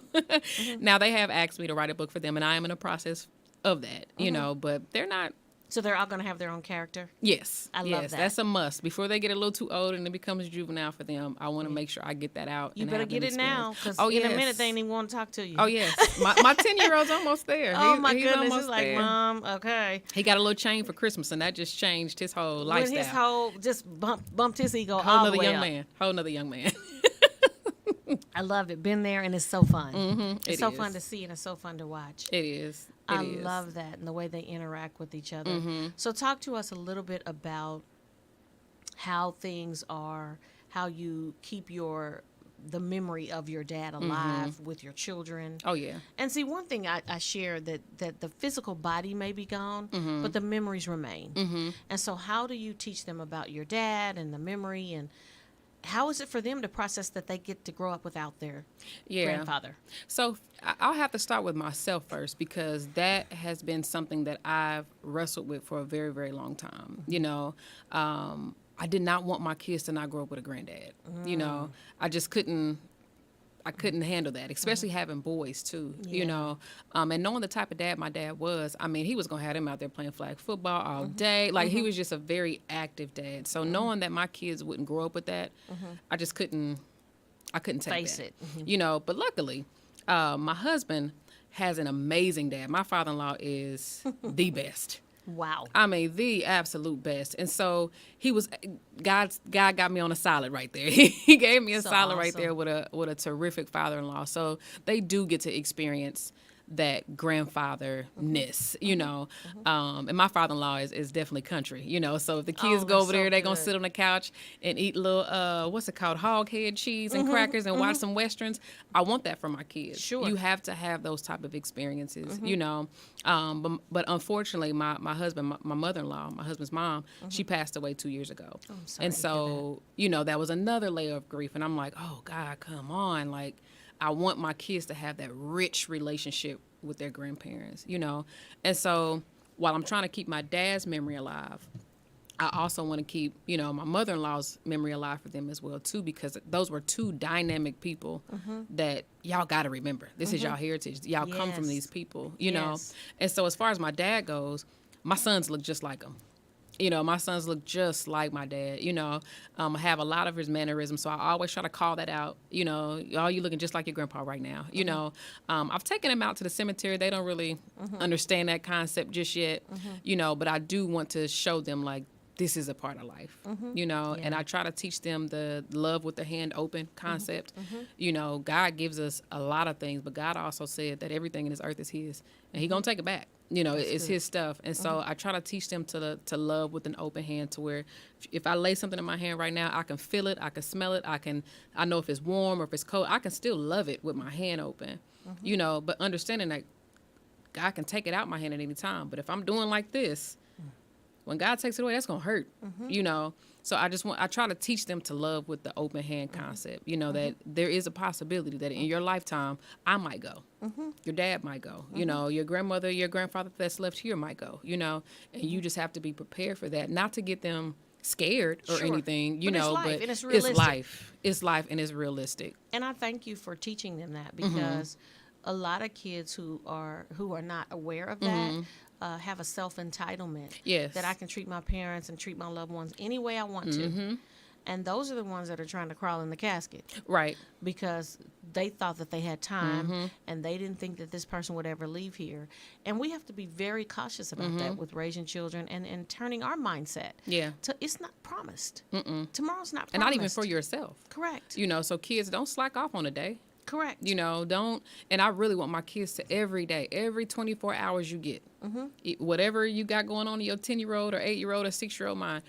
Now they have asked me to write a book for them, and I am in a process of that. You know, but they're not. So they're all going to have their own character. Yes, I love yes, that. that's a must. Before they get a little too old and it becomes juvenile for them, I want to make sure I get that out. You and better have them get it now, experience. because in a minute they ain't even want to talk to you. Oh yes, my 10-year-old's almost there. Oh my He's goodness! almost He's like, there. Mom, okay. He got a little chain for Christmas, and that just changed his whole When lifestyle. his whole just bumped his ego Whole all the nother way young up. man. Whole nother young man. I loved it. Been there, and it's so fun. It's It so is. fun to see, and it's so fun to watch. It is. I love that, and the way they interact with each other. So talk to us a little bit about how things are, how you keep the memory of your dad alive with your children. Oh yeah. And see, one thing I share that the physical body may be gone, but the memories remain. And so how do you teach them about your dad and the memory, and how is it for them to process that they get to grow up without their grandfather? So I'll have to start with myself first, because that has been something that I've wrestled with for a very, very long time. You know, I did not want my kids to not grow up with a granddad. You know, I just couldn't. I couldn't handle that, especially having boys too, you know, and knowing the type of dad my dad was. I mean, he was going to have them out there playing flag football all day. Like, he was just a very active dad. So knowing that my kids wouldn't grow up with that, I just couldn't take Face that. it. You know, but luckily, my husband has an amazing dad. My father-in-law is the best. Wow. I mean, the absolute best. And so he was, God got me on a solid right there. He gave me a So solid right awesome. there with a terrific father-in-law. So they do get to experience that grandfather-ness, you know. And my father-in-law is definitely country, you know. So if the kids go that's over there, so they're going to good. sit on the couch and eat little, what's it called, hog head cheese and crackers and watch some Westerns. I want that for my kids. Sure. You have to have those type of experiences, you know. But unfortunately, my husband, my mother-in-law, my husband's mom, she passed away 2 years ago. I'm sorry And to hear so, you know, that was another layer of grief. And I'm like, oh, God, come on. Like, I want my kids to have that rich relationship with their grandparents, you know. And so while I'm trying to keep my dad's memory alive, I also want to keep, you know, my mother-in-law's memory alive for them as well, too, because those were two dynamic people that y'all got to remember. This is y'all heritage. Y'all come from Yes. these people, you know. Yes. And so as far as my dad goes, my sons look just like him. You know, my sons look just like my dad, you know. I have a lot of his mannerisms, so I always try to call that out. You know, y'all, you looking just like your grandpa right now, you know. I've taken them out to the cemetery. They don't really understand that concept just yet, you know, but I do want to show them, like, this is a part of life, you know, and I try to teach them the love with the hand open concept. You know, God gives us a lot of things, but God also said that everything in this earth is his, and he gonna take it back. You know, it's his stuff. And so I try to teach them to love with an open hand, to where if I lay something in my hand right now, I can feel it, I can smell it, I know if it's warm or if it's cold, I can still love it with my hand open, you know, but understanding that God can take it out my hand at any time. But if I'm doing like this, when God takes it away, that's going to hurt, you know. So I try to teach them to love with the open hand concept, you know, that there is a possibility that in your lifetime, I might go. Your dad might go, you know, your grandmother, your grandfather that's left here might go, you know, and you just have to be prepared for that, not to get them scared or Sure. anything, you But it's know, life, but and it's it's realistic. life. It's life, and it's realistic. And I thank you for teaching them that, because a lot of kids who are not aware of that have a self-entitlement. Yes. That I can treat my parents and treat my loved ones any way I want to. And those are the ones that are trying to crawl in the casket, Right. because they thought that they had time and they didn't think that this person would ever leave here. And we have to be very cautious about that with raising children and turning our mindset. Yeah. It's not promised. Tomorrow's not promised. And not even for yourself. Correct. You know, so kids, don't slack off on a day. Correct. You know, don't. And I really want my kids to every day, every 24 hours you get, whatever you got going on in your 10-year-old or 8-year-old or 6-year-old mind,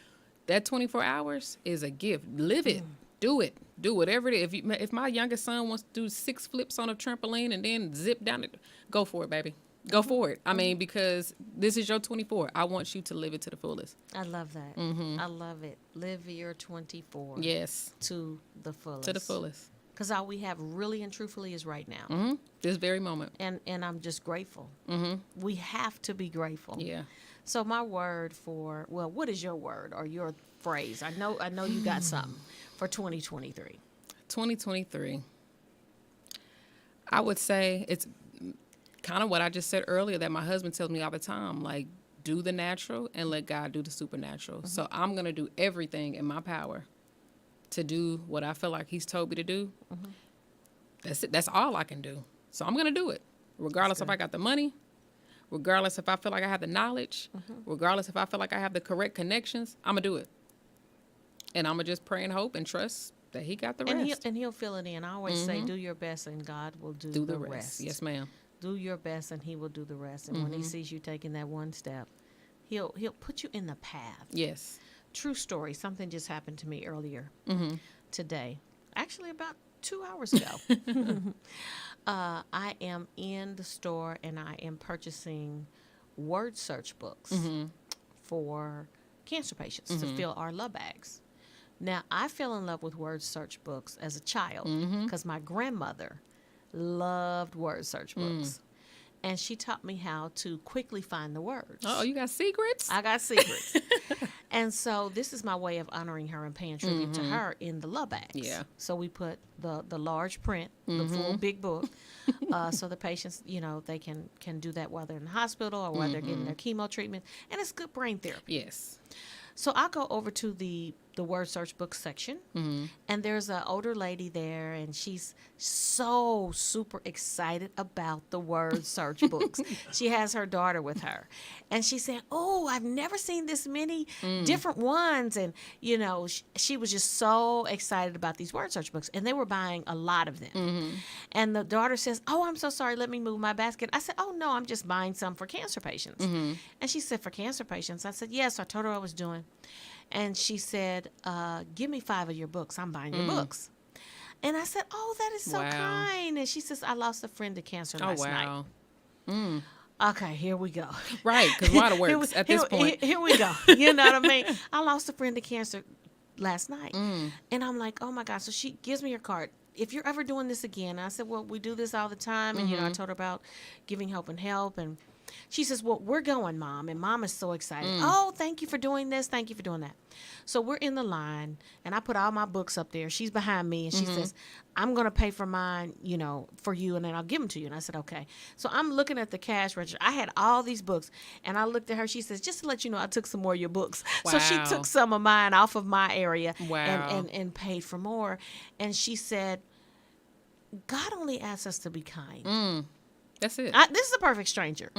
that 24 hours is a gift. Live it. Do it. Do whatever it is. If my youngest son wants to do 6 flips on a trampoline and then zip down it, go for it, baby. Go for it. I mean, because this is your 24. I want you to live it to the fullest. I love that. I love it. Live your 24 Yes. to the fullest. To the fullest. Because all we have really and truthfully is right now. This very moment. And I'm just grateful. We have to be grateful. Yeah. So my word for, well, what is your word or your phrase? I know you got something for 2023. 2023. I would say it's kind of what I just said earlier, that my husband tells me all the time, like, do the natural and let God do the supernatural. So I'm going to do everything in my power to do what I feel like he's told me to do. That's it. That's all I can do. So I'm going to do it, regardless if I got the money, regardless if I feel like I have the knowledge, regardless if I feel like I have the correct connections. I'm going to do it. And I'm going to just pray and hope and trust that he got the rest. And he'll fill it in. I always say, do your best and God will do the rest. Yes, ma'am. Do your best and he will do the rest. And when he sees you taking that one step, he'll put you in the path. Yes. True story. Something just happened to me earlier today. Actually, about 2 hours ago. I am in the store and I am purchasing word search books for cancer patients to fill our love bags. Now, I fell in love with word search books as a child because my grandmother loved word search books. And she taught me how to quickly find the words. Oh, you got secrets? I got secrets. And so this is my way of honoring her and paying tribute to her in the love bags. Yeah. So we put the large print, the full big book, so the patients, they can do that while they're in the hospital or while they're getting their chemo treatment. And it's good brain therapy. Yes. So I'll go over to the word search book section, and there's an older lady there, and she's so super excited about the word search books. She has her daughter with her, and she said, "Oh, I've never seen this many different ones," and she was just so excited about these word search books, and they were buying a lot of them. And the daughter says, "Oh, I'm so sorry. Let me move my basket." I said, "Oh no, I'm just buying some for cancer patients." And she said, "For cancer patients?" I said, "Yes." I told her I was doing. And she said, "Give me 5 of your books. I'm buying your books." And I said, "Oh, that is so Wow. kind." And she says, "I lost a friend to cancer last wow. night." Okay, here we go. Right, because water works at this point. Here we go. You know what I mean? I lost a friend to cancer last night. And I'm like, oh my God. So she gives me her card. "If you're ever doing this again," I said, "Well, we do this all the time." And, I told her about giving hope and help. And she says, "Well, we're going, Mom." And Mom is so excited. "Oh, thank you for doing this. Thank you for doing that." So we're in the line, and I put all my books up there. She's behind me, and she says, "I'm going to pay for mine, for you, and then I'll give them to you." And I said, "Okay." So I'm looking at the cash register. I had all these books, and I looked at her. She says, "Just to let you know, I took some more of your books." So she Wow. took some of mine off of my area Wow. and paid for more. And she said, "God only asks us to be kind." That's it. This is a perfect stranger.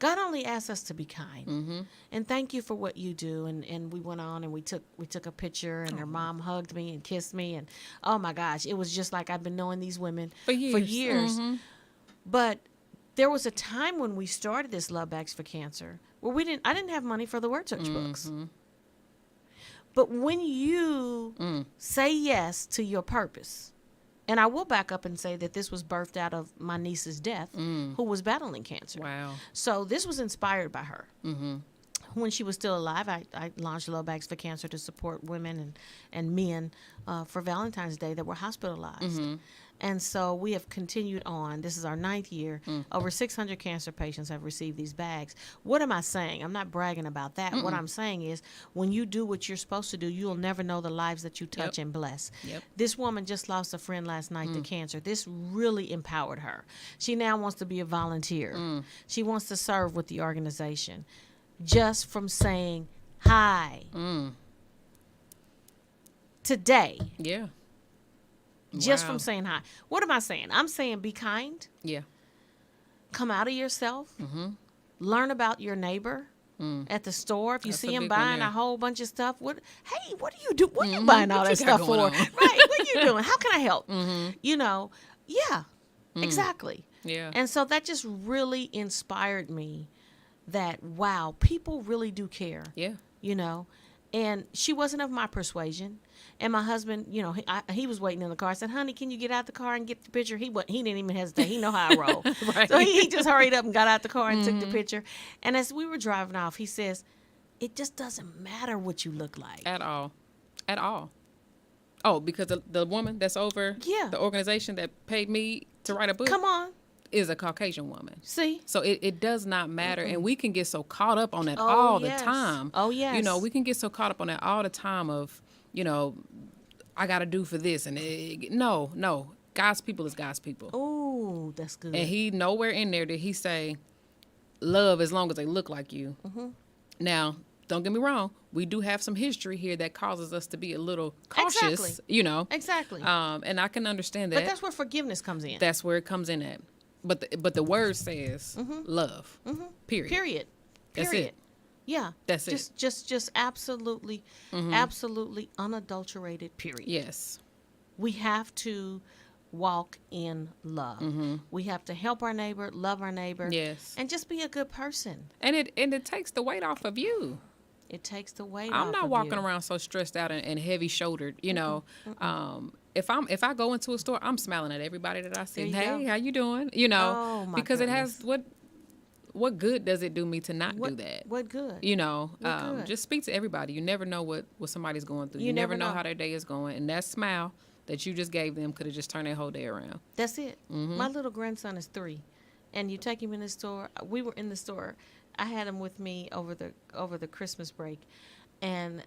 God only asks us to be kind. And thank you for what you do. And we went on and we took a picture, and her mom hugged me and kissed me, and oh my gosh, it was just like I've been knowing these women For years. But there was a time when we started this Love Bags for Cancer where I didn't have money for the word search books. But when you say yes to your purpose, and I will back up and say that this was birthed out of my niece's death, who was battling cancer. Wow. So this was inspired by her. When she was still alive, I launched Love Bags for Cancer to support women and men for Valentine's Day that were hospitalized. And so we have continued on. This is our 9th year. Over 600 cancer patients have received these bags. What am I saying? I'm not bragging about that. What I'm saying is when you do what you're supposed to do, you'll never know the lives that you touch and bless. This woman just lost a friend last night to cancer. This really empowered her. She now wants to be a volunteer. She wants to serve with the organization. Just from saying hi today. Yeah. Just Wow. from saying hi. What am I saying? I'm saying be kind. Yeah. Come out of yourself. Learn about your neighbor at the store. If you That's see a him big one, buying yeah. a whole bunch of stuff, what do you do? What are you buying all What that you got stuff for? going on? Right. What are you doing? How can I help? Yeah, exactly. Yeah. And so that just really inspired me that, wow, people really do care. Yeah. And she wasn't of my persuasion. And my husband, he was waiting in the car. I said, "Honey, can you get out the car and get the picture?" He didn't even hesitate. He know how I roll. Right. So he just hurried up and got out the car and took the picture. And as we were driving off, he says, "It just doesn't matter what you look like." At all. At all. Oh, because the woman that's over the organization that paid me to write a book Come on. is a Caucasian woman. See? So it does not matter. And we can get so caught up on that Oh, all yes. the time. Oh, yes. We can get so caught up on that all the time of, I got to do for this. And no. God's people is God's people. Oh, that's good. And he nowhere in there did he say love as long as they look like you. Now, don't get me wrong. We do have some history here that causes us to be a little cautious, Exactly. And I can understand that. But that's where forgiveness comes in. That's where it comes in at. But the word says love. Period. Period. That's it. Yeah. That's it. Just absolutely, absolutely unadulterated period. Yes. We have to walk in love. We have to help our neighbor, love our neighbor. Yes. And just be a good person. And it takes the weight off of you. It takes the weight off I'm not of walking you. around so stressed out and heavy shouldered, If I go into a store, I'm smiling at everybody that I see. There you Hey, go. how you doing? Oh, my because it has goodness. what good does it do me to not do that? What good? You know, What good? just speak to everybody. You never know what somebody's going through. You never know how their day is going. And that smile that you just gave them could have just turned their whole day around. That's it. My little grandson is 3, and you take him in the store. We were in the store. I had him with me over the Christmas break, and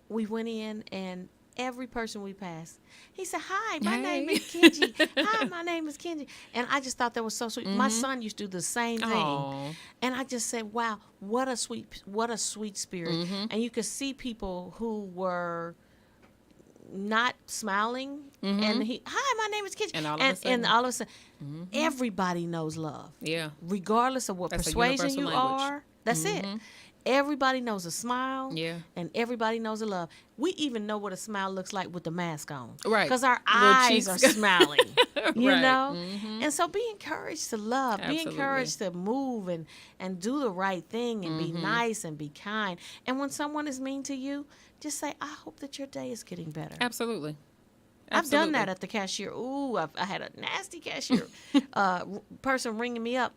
we went in, and every person we passed, he said, "Hi, my name is Kenji. Hi, my name is Kenji." And I just thought that was so sweet. My son used to do the same thing, Aw. and I just said, "Wow, what a sweet spirit." And you could see people who were not smiling, and "Hi, my name is Kenji," And and all of a sudden, everybody knows love. Yeah. Regardless of what That's a persuasion universal you language. are, that's it. Everybody knows a smile, Yeah. and everybody knows a love. We even know what a smile looks like with the mask on, Right. Because our Little eyes are cheeks. smiling, you Right. know. And so, be encouraged to love. Absolutely. Be encouraged to move and do the right thing and be nice and be kind. And when someone is mean to you, just say, "I hope that your day is getting better." Absolutely. I've done that Absolutely. at the cashier. Ooh, I had a nasty cashier person ringing me up,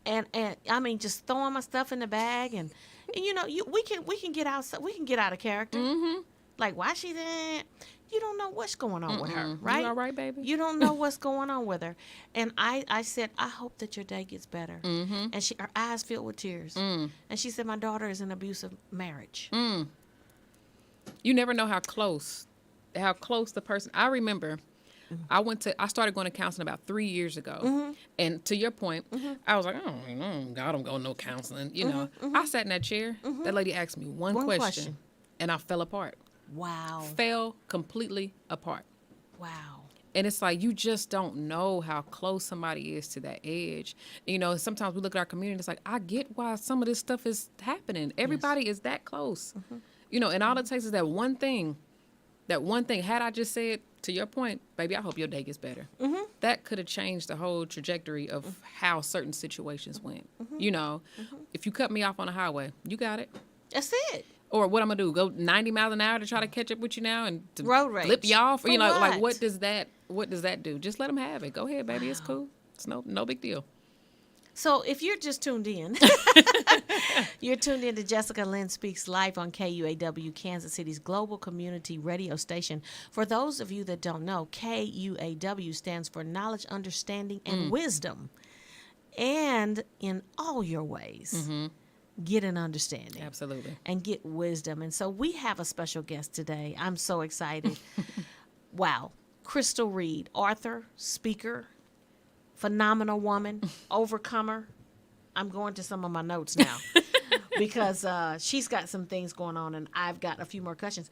and I mean just throwing my stuff in the bag, and you know we can get out of character. Like, why she didn't? You don't know what's going on with her, right? You all right, baby? You don't know what's going on with her. And I said, "I hope that your day gets better." And her eyes filled with tears, and she said, "My daughter is in an abusive marriage." You never know how close the person. I remember I started going to counseling about 3 years ago. And to your point, I was like, "Oh, God, I don't go no counseling." You know, I sat in that chair. That lady asked me one question, and I fell apart. Wow. Fell completely apart. Wow. And it's like, you just don't know how close somebody is to that edge. You know, sometimes we look at our community, it's like, I get why some of this stuff is happening. Everybody is that close. You know, and all it takes is that one thing. Had I just said, to your point, "Baby, I hope your day gets better." That could have changed the whole trajectory of how certain situations went. You know, if you cut me off on the highway, you got it. That's it. Or what I'm going to do, go 90 miles an hour to try to catch up with you now and to Road rage. flip you off? For You know, like, what? what does that do? Just let them have it. Go ahead, baby. It's cool. It's no big deal. So if you're just tuned in, you're tuned in to Jessica Lynn Speaks Live on KUAW, Kansas City's global community radio station. For those of you that don't know, KUAW stands for Knowledge, Understanding, and Wisdom. And in all your ways, get an understanding. Absolutely. And get wisdom. And so we have a special guest today. I'm so excited. Wow. Crystal Reed, author, speaker, phenomenal woman, overcomer. I'm going to some of my notes now because she's got some things going on, and I've got a few more questions.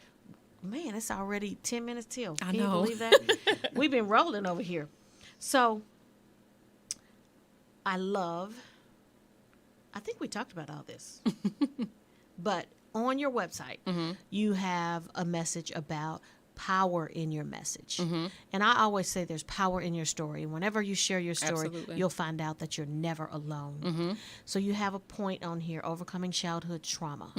Man, it's already 10 minutes till. I Can you know. believe that? We've been rolling over here. So I think we talked about all this, but on your website, you have a message about power in your message. And I always say there's power in your story. And whenever you share your story, Absolutely. you'll find out that you're never alone. So you have a point on here, overcoming childhood trauma,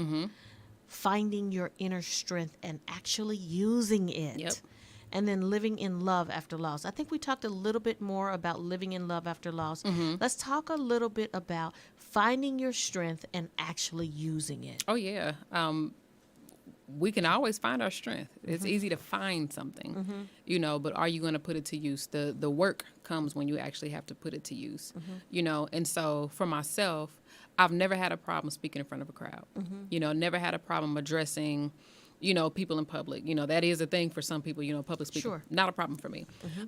finding your inner strength and actually using it. Yep. And then living in love after loss. I think we talked a little bit more about living in love after loss. Let's talk a little bit about finding your strength and actually using it. Oh, yeah. We can always find our strength. It's easy to find something, you know, but are you going to put it to use? The work comes when you actually have to put it to use, you know. And so for myself, I've never had a problem speaking in front of a crowd, you know, never had a problem addressing, you know, people in public. You know, that is a thing for some people, you know, public speaking. Sure. Not a problem for me.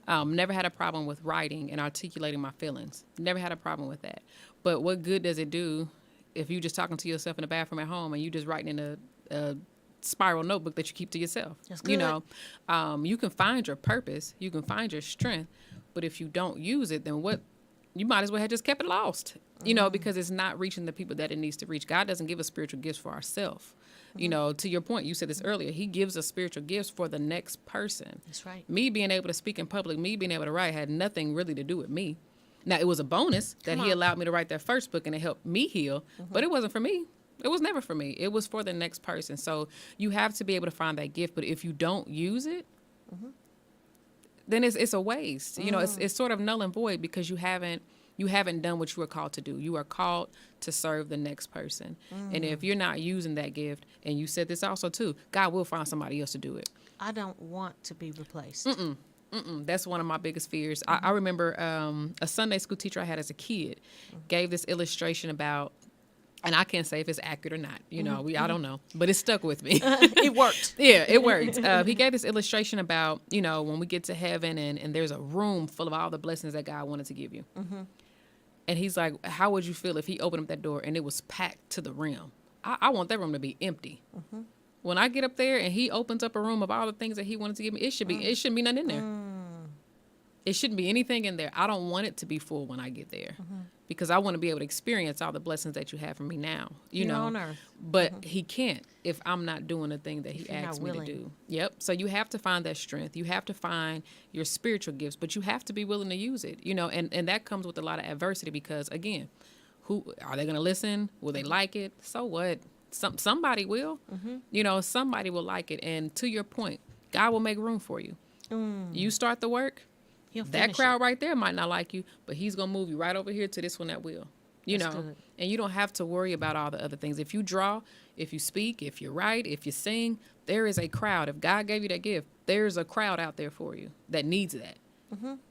Never had a problem with writing and articulating my feelings. Never had a problem with that. But what good does it do if you just talking to yourself in the bathroom at home and you just writing in a spiral notebook that you keep to yourself? That's You good. know, you can find your purpose, you can find your strength, but if you don't use it, then what? You might as well have just kept it lost, you know, because it's not reaching the people that it needs to reach. God doesn't give us spiritual gifts for ourselves. You know, to your point, you said this earlier, he gives us spiritual gifts for the next person. That's right. Me being able to speak in public, me being able to write had nothing really to do with me. Now, it was a bonus that he allowed me to write that first book and it helped me heal, but it wasn't for me. It was never for me. It was for the next person. So you have to be able to find that gift. But if you don't use it, then it's a waste. You know, it's sort of null and void because you haven't you haven't done what you were called to do. You are called to serve the next person. And if you're not using that gift, and you said this also too, God will find somebody else to do it. I don't want to be replaced. That's one of my biggest fears. I remember a Sunday school teacher I had as a kid gave this illustration about, and I can't say if it's accurate or not. You know, I don't know, but it stuck with me. It worked. Yeah, it worked. He gave this illustration about, you know, when we get to heaven and there's a room full of all the blessings that God wanted to give you. And he's like, how would you feel if he opened up that door and it was packed to the rim? I want that room to be empty. When I get up there and he opens up a room of all the things that he wanted to give me, it shouldn't be nothing in there. It shouldn't be anything in there. I don't want it to be full when I get there, because I want to be able to experience all the blessings that you have for me now. You Here know, on earth. but he can't if I'm not doing the thing that he If you're not asked me to willing. do. Yep. So you have to find that strength. You have to find your spiritual gifts, but you have to be willing to use it. You know, and that comes with a lot of adversity, because again, who are they going to listen? Will they like it? So what? Somebody will. You know, somebody will like it. And to your point, God will make room for you. You start the work. He'll That finish crowd it. right there might not like you, but he's going to move you right over here to this one that will. You That's know, good. and you don't have to worry about all the other things. If you draw, if you speak, if you write, if you sing, there is a crowd. If God gave you that gift, there's a crowd out there for you that needs that.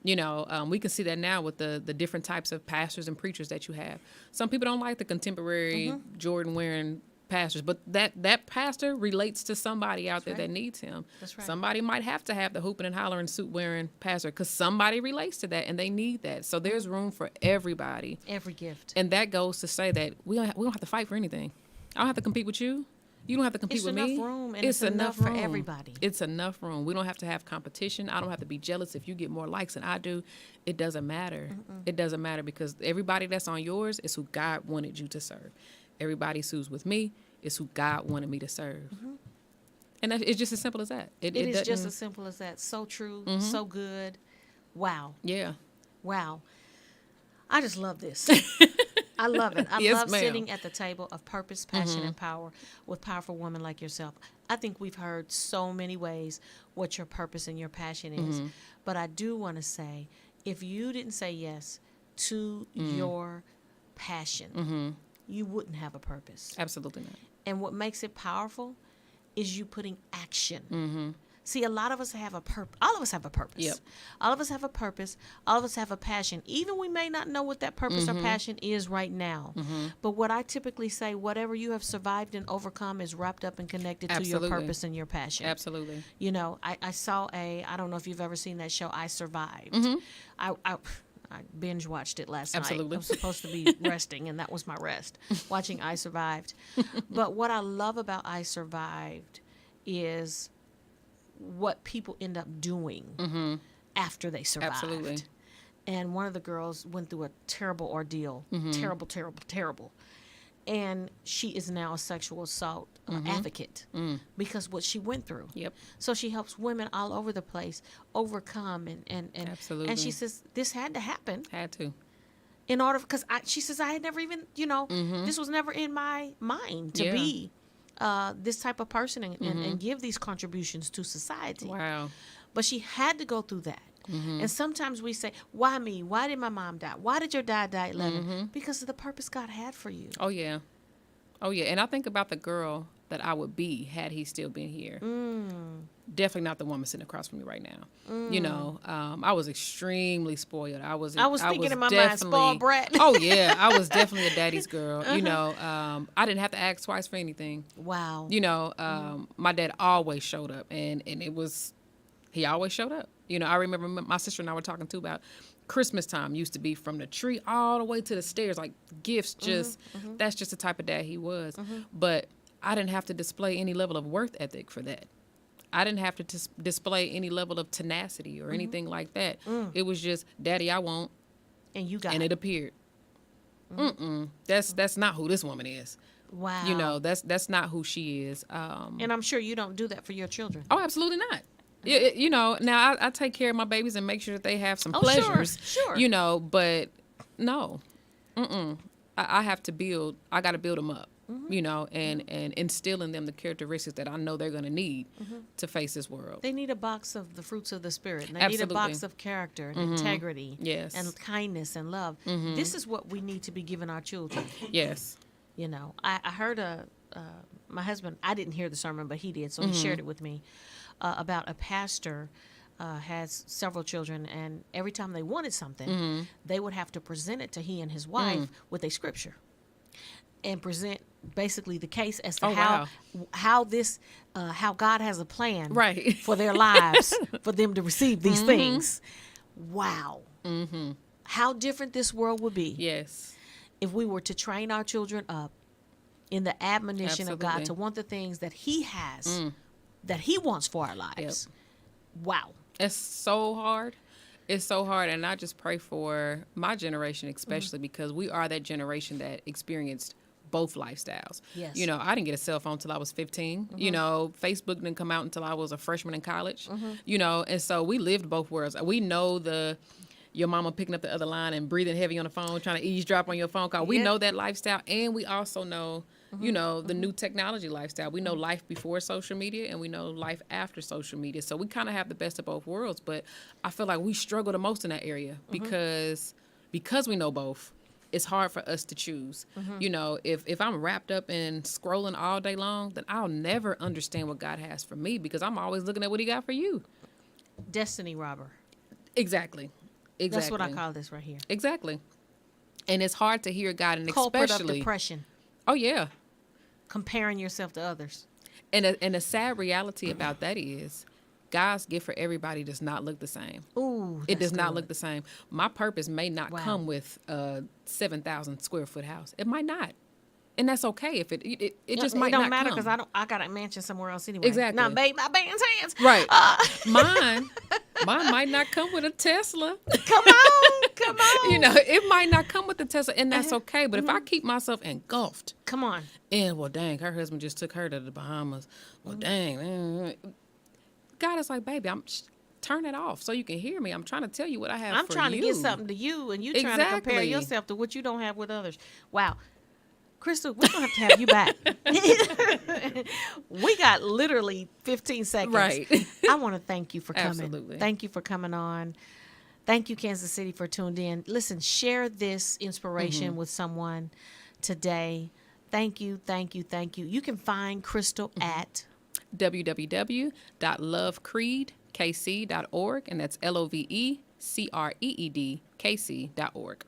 You know, we can see that now with the different types of pastors and preachers that you have. Some people don't like the contemporary Jordan wearing pastors, but that pastor relates to somebody out there right. that needs him. That's right. Somebody might have to have the hooping and hollering suit wearing pastor, because somebody relates to that and they need that. So there's room for everybody. Every gift. And that goes to say that we don't have to fight for anything. I don't have to compete with you. You don't have to compete It's with enough me. room, and it's enough for everybody. It's enough room. We don't have to have competition. I don't have to be jealous if you get more likes than I do. It doesn't matter. It doesn't matter, because everybody that's on yours is who God wanted you to serve. Everybody who's with me is who God wanted me to serve. And it's just as simple as that. It is just doesn't- as simple as that. So true. So good. Wow. Yeah. Wow. I just love this. I love it. I Yes, love ma'am. sitting at the table of purpose, passion, and power with powerful women like yourself. I think we've heard so many ways what your purpose and your passion is. But I do want to say, if you didn't say yes to your passion, you wouldn't have a purpose. Absolutely not. And what makes it powerful is you putting action. See, a lot of us have a purpose. All of us have a purpose. Yep. All of us have a purpose. All of us have a passion. Even we may not know what that purpose or passion is right now. But what I typically say, whatever you have survived and overcome is wrapped up and connected to your Absolutely. purpose and your passion. Absolutely. You know, I saw I don't know if you've ever seen that show, I Survived. I binge watched it last Absolutely. night. I was supposed to be resting, and that was my rest, watching I Survived. But what I love about I Survived is what people end up doing after they survived. Absolutely. And one of the girls went through a terrible ordeal, terrible, terrible, terrible. And she is now a sexual assault advocate because what she went through. Yep. So she helps women all over the place overcome and Absolutely. and she says this had to happen Had to. in order, because she says I had never even, this was never in my mind to Yeah. be this type of person and give these contributions to society. Wow. But she had to go through that. And sometimes we say, why me? Why did my mom die? Why did your dad die at 11? Because of the purpose God had for you. Oh, yeah. Oh, yeah. And I think about the girl that I would be had he still been here. Definitely not the woman sitting across from me right now. You know, I was extremely spoiled. I was thinking in my mind, definitely- spoiled brat. Oh, yeah. I was definitely a daddy's girl. You know, I didn't have to ask twice for anything. Wow. You know, my dad always showed up, and he always showed up. You know, I remember my sister and I were talking too about Christmas time used to be from the tree all the way to the stairs, like gifts. That's just the type of dad he was. But I didn't have to display any level of work ethic for that. I didn't have to display any level of tenacity or anything like that. It was just, Daddy, I want, And you got and it. it appeared. That's not who this woman is. Wow. You know, that's not who she is. And I'm sure you don't do that for your children. Oh, absolutely not. You know, now I take care of my babies and make sure that they have some Oh, sure, pleasures. sure. You know, but no, I have to build. I got to build them up. you know, and instill in them the characteristics that I know they're going to need to face this world. They need a box of the fruits of the Spirit. And they Absolutely. need a box of character and integrity Yes. and kindness and love. This is what we need to be giving our children. Yes. You know, I heard my husband, I didn't hear the sermon, but he did, so he shared it with me, about a pastor has several children, and every time they wanted something, they would have to present it to he and his wife with a scripture and present basically the case as to how God has a plan Right. for their lives for them to receive these things. Wow. How different this world would be Yes. if we were to train our children up in the admonition of God Absolutely. to want the things that he has, that he wants for our lives. Wow. It's so hard. It's so hard. And I just pray for my generation, especially because we are that generation that experienced both lifestyles. Yes. You know, I didn't get a cell phone until I was 15. You know, Facebook didn't come out until I was a freshman in college. You know, and so we lived both worlds. We know your mama picking up the other line and breathing heavy on the phone, trying to eavesdrop on your phone call. We know that lifestyle, and we also know, you know, the new technology lifestyle. We know life before social media, and we know life after social media. So we kind of have the best of both worlds, but I feel like we struggle the most in that area because we know both. It's hard for us to choose. You know, if I'm wrapped up in scrolling all day long, then I'll never understand what God has for me because I'm always looking at what he got for you. Destiny robber. Exactly. That's what I call this right here. Exactly. And it's hard to hear God, and Culprit especially of depression. Oh yeah. Comparing yourself to others. And a sad reality about that is God's gift for everybody does not look the same. Ooh, It does that's not good. look the same. My purpose may not Wow. come with a 7,000 square foot house. It might not. And that's okay if it just might It don't not matter come. because I got a mansion somewhere else anyway. Exactly. Not made my band's hands. Right. Mine might not come with a Tesla. Come on. Come on. You know, it might not come with the Tesla, and that's okay. But if I keep myself engulfed, Come on. and well, dang, her husband just took her to the Bahamas. Well, dang, God is like, baby, turn it off so you can hear me. I'm trying to tell you what I have. I'm for trying to you. get something to you, and you trying to compare Exactly. yourself to what you don't have with others. Wow. Crystal, we're going to have you back. We got literally 15 seconds. Right. I want to thank you for coming. Absolutely. Thank you for coming on. Thank you, Kansas City, for tuned in. Listen, share this inspiration with someone today. Thank you, thank you, thank you. You can find Crystal at www.lovecreedkc.org, and that's LOVECREEDKC.org.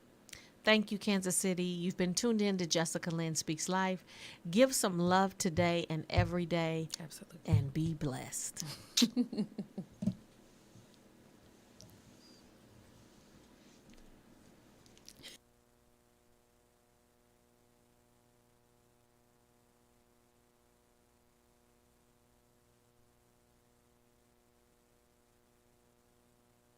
Thank you, Kansas City. You've been tuned in to Jessica Lynn Speaks Life. Give some love today and every day. Absolutely. And be blessed.